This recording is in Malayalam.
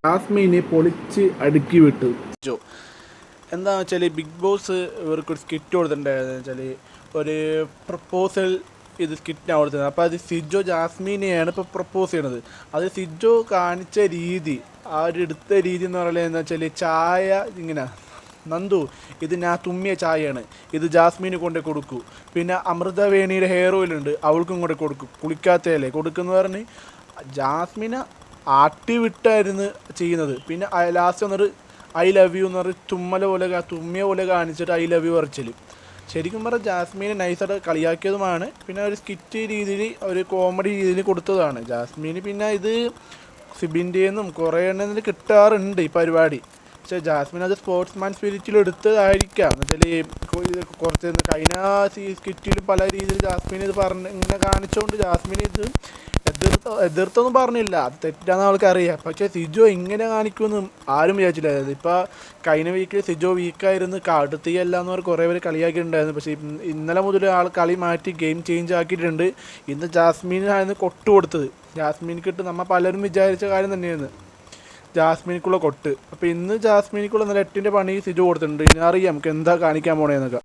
ജാസ്മിനെ പൊളിച്ച് അടുക്കി വിട്ടു. ജോ എന്താണെന്ന് വെച്ചാൽ ബിഗ് ബോസ് ഇവർക്കൊരു സ്കിറ്റ് കൊടുത്തിട്ടുണ്ടായിരുന്നു വെച്ചാൽ ഒരു പ്രപ്പോസൽ സ്കിറ്റാണ് കൊടുത്തത്. അപ്പോൾ അത് സിജോ ജാസ്മിനെയാണ് ഇപ്പോൾ പ്രപ്പോസ് ചെയ്യണത്. അത് സിജോ കാണിച്ച രീതി, ആ ഒരു എടുത്ത രീതി എന്ന് പറയുന്നത് എന്താ വെച്ചാൽ ചായ ഇങ്ങനെ നന്ദു ഇത് ഞാൻ തുമ്മിയ ചായയാണ്, ഇത് ജാസ്മിന് കൊണ്ടേ കൊടുക്കൂ. പിന്നെ അമൃതവേണിയുടെ ഹെയർ ഓയിലുണ്ട്, അവൾക്കും കൂടെ കൊടുക്കും, കുളിക്കാത്തതല്ലേ കൊടുക്കുമെന്ന് പറഞ്ഞ് ജാസ്മിനെ ആട്ടി വിട്ടായിരുന്നു ചെയ്യുന്നത്. പിന്നെ ലാസ്റ്റ് വന്നിട്ട് ഐ ലവ് യു എന്ന് പറഞ്ഞ് തുമ്മിയ പോലെ കാണിച്ചിട്ട് ഐ ലവ് യു പറച്ചിൽ. ശരിക്കും പറഞ്ഞാൽ ജാസ്മിനെ നൈസായിട്ട് കളിയാക്കിയതുമാണ്. പിന്നെ ഒരു സ്കിറ്റ് രീതിയിൽ ഒരു കോമഡി രീതിയിൽ കൊടുത്തതാണ് ജാസ്മിന്. പിന്നെ ഇത് സിബിൻ്റെന്നും കുറേ എണ്ണത്തിൽ കിട്ടാറുണ്ട് ഈ പരിപാടി. പക്ഷേ ജാസ്മിൻ അത് സ്പോർട്സ്മാൻ സ്പിരിറ്റിൽ എടുത്തതായിരിക്കാം. എന്നുവെച്ചാൽ കുറച്ച് കഴിഞ്ഞ സ്കിറ്റിൽ പല രീതിയിൽ ജാസ്മിൻ ഇത് ഇങ്ങനെ കാണിച്ചുകൊണ്ട് ജാസ്മിൻ ഇത് എതിർത്തൊന്നും പറഞ്ഞില്ല, അത് തെറ്റാന്ന് ആൾക്കറിയാം. പക്ഷേ സിജോ ഇങ്ങനെ കാണിക്കുമെന്ന് ആരും വിചാരിച്ചില്ല. ഇപ്പോൾ കഴിഞ്ഞ വീക്കിൽ സിജോ വീക്കായിരുന്നു, കാട്ടുതീയല്ല എന്ന് പറഞ്ഞ് കുറേ പേര് കളിയാക്കിയിട്ടുണ്ടായിരുന്നു. പക്ഷേ ഇന്നലെ മുതൽ ആൾ കളി മാറ്റി ഗെയിം ചേഞ്ച് ആക്കിയിട്ടുണ്ട്. ഇന്ന് ജാസ്മിനായിരുന്നു കൊട്ട് കൊടുത്തത്. ജാസ്മിനിക്കിട്ട് നമ്മൾ പലരും വിചാരിച്ച കാര്യം തന്നെയായിരുന്നു ജാസ്മിനിക്കുള്ള കൊട്ട്. അപ്പോൾ ഇന്ന് ജാസ്മിനിക്കുള്ള 8ൻ്റെ പണി സിജോ കൊടുത്തിട്ടുണ്ട്. ഇനി അറിയാം നമുക്ക് എന്താ കാണിക്കാൻ പോണേന്നൊക്കെ.